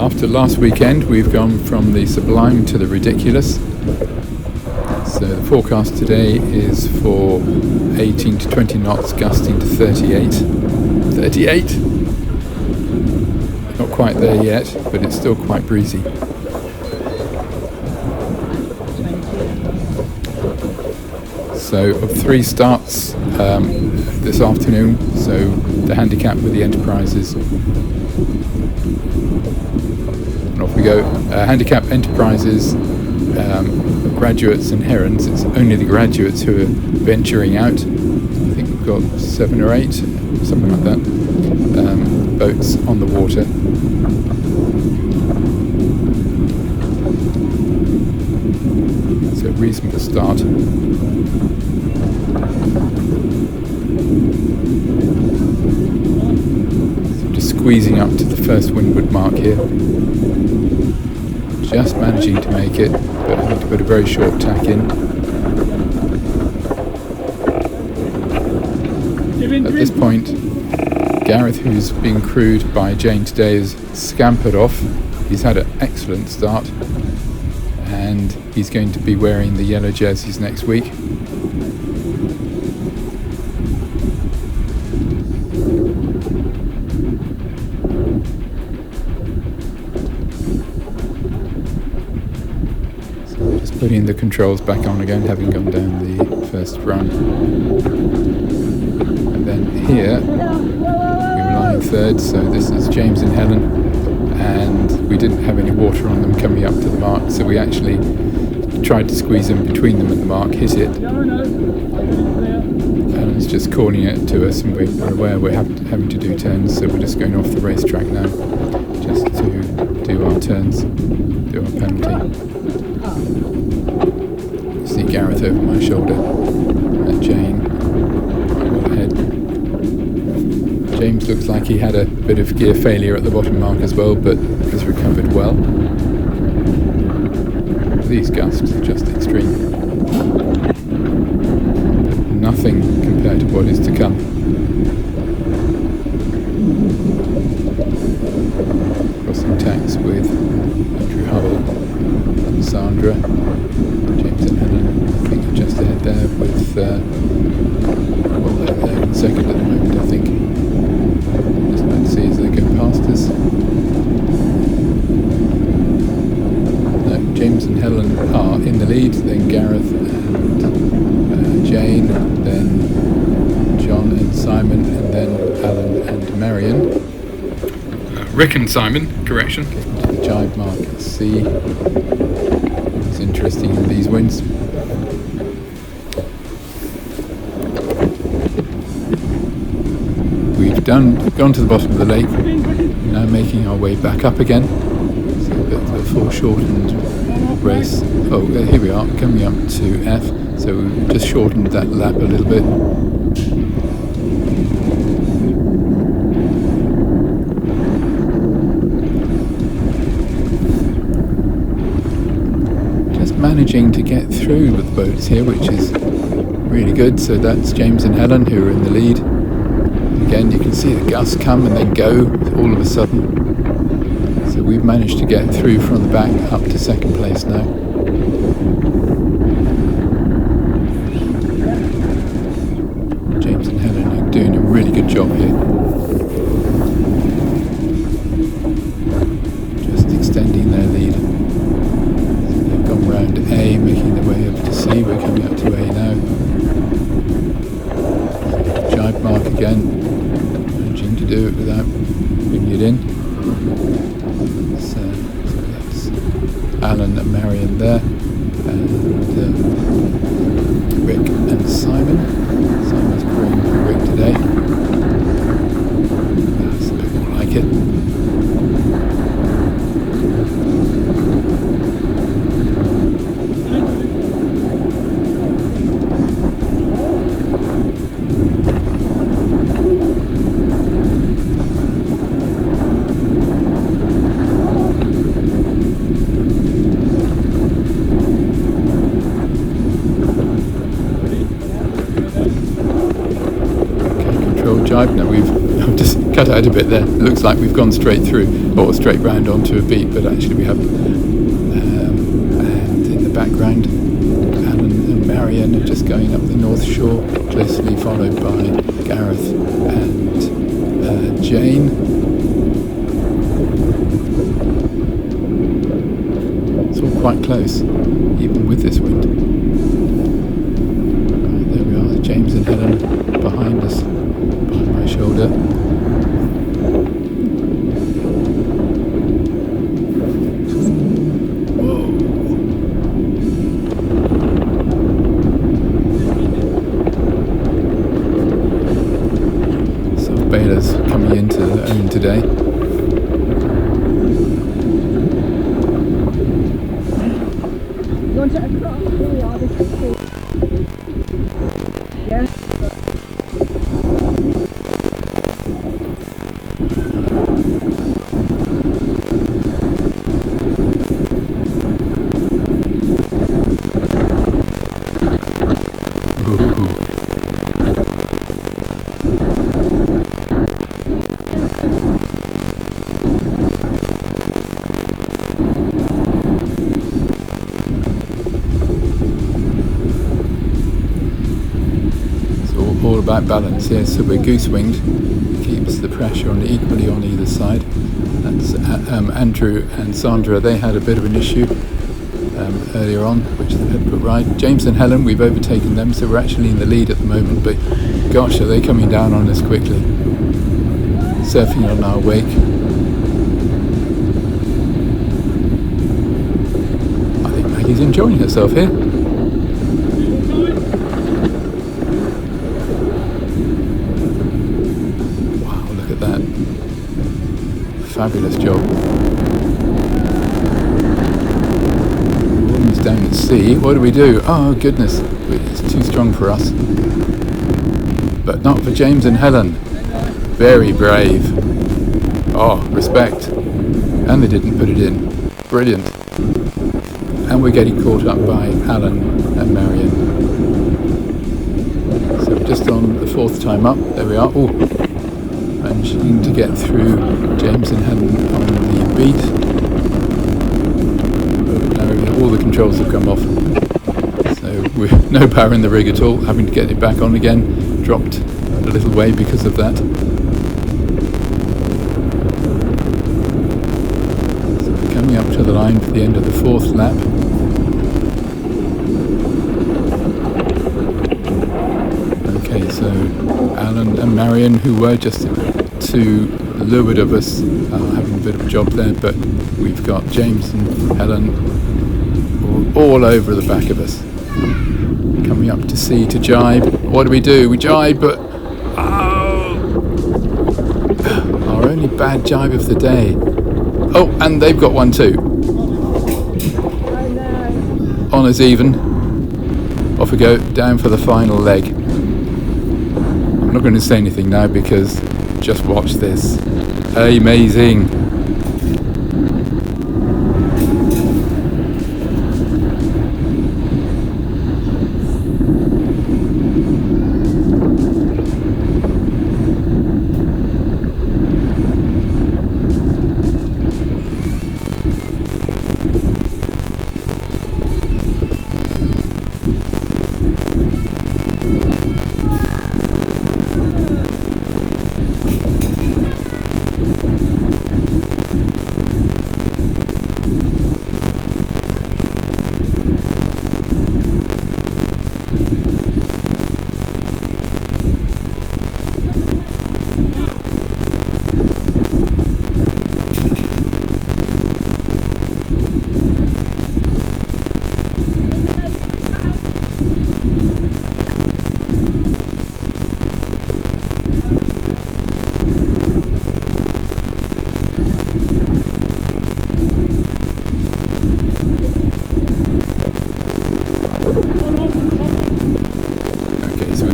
After last weekend, we've gone from the sublime to the ridiculous. So the forecast today is for 18 to 20 knots, gusting to 38. 38! Not quite there yet, but it's still quite breezy. So of 3 starts this afternoon, so the handicap with the Enterprises. And off we go. Handicap Enterprises, Graduates and Herons. It's only the Graduates who are venturing out. I think we've got 7 or 8, something like that, boats on the water. So a reasonable start. So just squeezing up to the first windward mark here. Just managing to make it, but having to put a very short tack in. At this point, Gareth, who's been crewed by Jane today, has scampered off. He's had an excellent start, and he's going to be wearing the yellow jerseys next week. So just putting the controls back on again, having gone down the first run. And then here, we were lying third, so this is James and Helen, and we didn't have any water on them coming up to the mark, so we actually tried to squeeze in between them and the mark, hit it. Helen's just calling it to us, and we're aware we're having to do turns, so we're just going off the racetrack now, just to do our turns, do our penalty. You see Gareth over my shoulder, and Jane quite well ahead. James looks like he had a bit of gear failure at the bottom mark as well, but has recovered well. These gusts are just extreme. But nothing compared to what is to come. Crossing tacks with Andrew Hubble and Sandra. James and Helen, I think, are just ahead there with, they're in second at the moment, I think. Just about to see as they go past us. James and Helen are in the lead, then Gareth and Jane, then John and Simon, and then Alan and Marion. Rick and Simon, correction. Getting to the jibe mark at sea. It's interesting in these winds. We've gone to the bottom of the lake, now making our way back up again. So a bit of a foreshortened race. Oh, here we are, coming up to F. So we've just shortened that lap a little bit. Just managing to get through with the boats here, which is really good. So that's James and Helen who are in the lead. Again, you can see the gusts come and then go all of a sudden. So we've managed to get through from the back up to second place now. James and Helen are doing a really good job here. Just extending their lead. So they've gone round A, making their way over to C. We're coming up to A now. Jibe mark again. Managing to do it without bringing it in. So that's Alan and Marion there, and Rick and Simon. Simon's crewing for Rick today. That's a bit more like it. Jibe. Now I've just cut out a bit there. It looks like we've gone straight through, or straight round onto a beat, but actually we haven't. And in the background, Alan and Marion are just going up the North Shore, closely followed by Gareth and Jane. It's all quite close, even with this wind. Right, there we are, James and Helen behind us, behind my shoulder. Bailers coming into their own today. You want it across? Here we are, this is cool. Yeah. All about balance here, so we're goose winged, keeps the pressure on equally on either side. That's Andrew and Sandra, they had a bit of an issue earlier on, which they had put right. James and Helen, we've overtaken them, so we're actually in the lead at the moment, but gosh, are they coming down on us quickly, surfing on our wake. I think Maggie's enjoying herself here. That fabulous job. Woman's down at sea. What do we do? Oh goodness, it's too strong for us. But not for James and Helen. Very brave. Oh, respect. And they didn't put it in. Brilliant. And we're getting caught up by Alan and Marion. So we're just on the fourth time up. There we are. Oh. Managing to get through James and Helen on the beat. But all the controls have come off, so we're no power in the rig at all, having to get it back on again. Dropped a little way because of that. So we're coming up to the line for the end of the fourth lap. Okay, so Alan and Marion, who were just to leeward of us, having a bit of a job there, but we've got James and Helen all over the back of us. Coming up to sea to jibe. What do? We jibe, but our only bad jibe of the day. Oh, and they've got one too. Honours even. Off we go, down for the final leg. I'm not going to say anything now because just watch this. Amazing.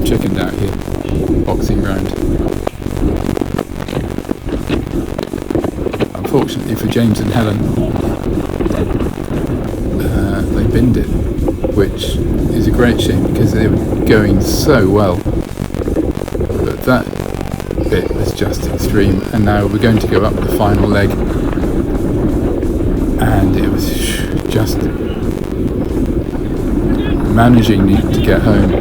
Chickened out here, boxing round. Unfortunately for James and Helen, they binned it, which is a great shame because they were going so well. But that bit was just extreme. And now we're going to go up the final leg, and it was just managing to get home.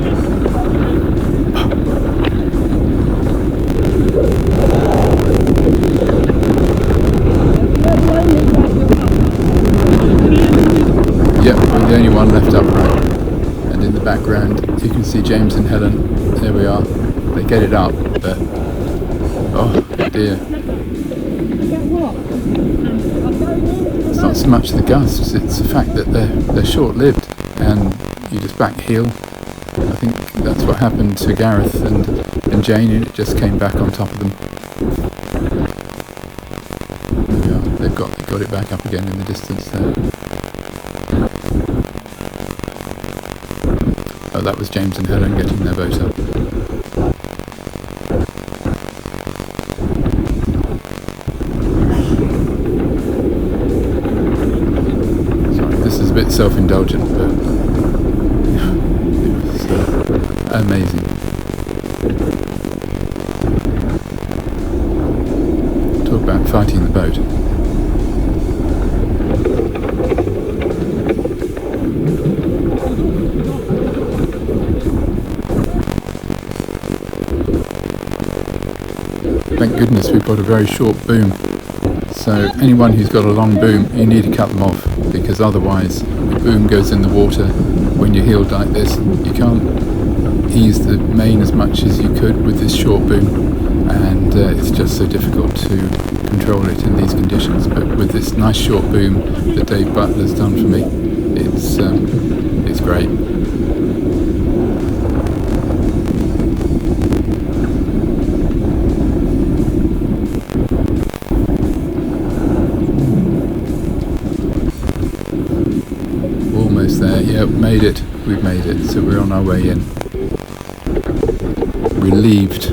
Yep, we're the only one left upright. And in the background you can see James and Helen. There we are. They get it up, but oh dear. It's not so much the gusts, it's the fact that they're short-lived and you just back heel. I think that's what happened to Gareth and Jane, and it just came back on top of them. There we are. They've got it back up again in the distance there. Oh, that was James and Helen getting their boat up. Sorry, this is a bit self-indulgent, but it was amazing. Talk about fighting the boat. Thank goodness we've got a very short boom, so anyone who's got a long boom, you need to cut them off, because otherwise the boom goes in the water. When you're heeled like this, you can't ease the main as much as you could with this short boom, and it's just so difficult to control it in these conditions. But with this nice short boom that Dave Butler's done for me, it's great. Almost there. Yep, made it. We've made it. So we're on our way in. Relieved.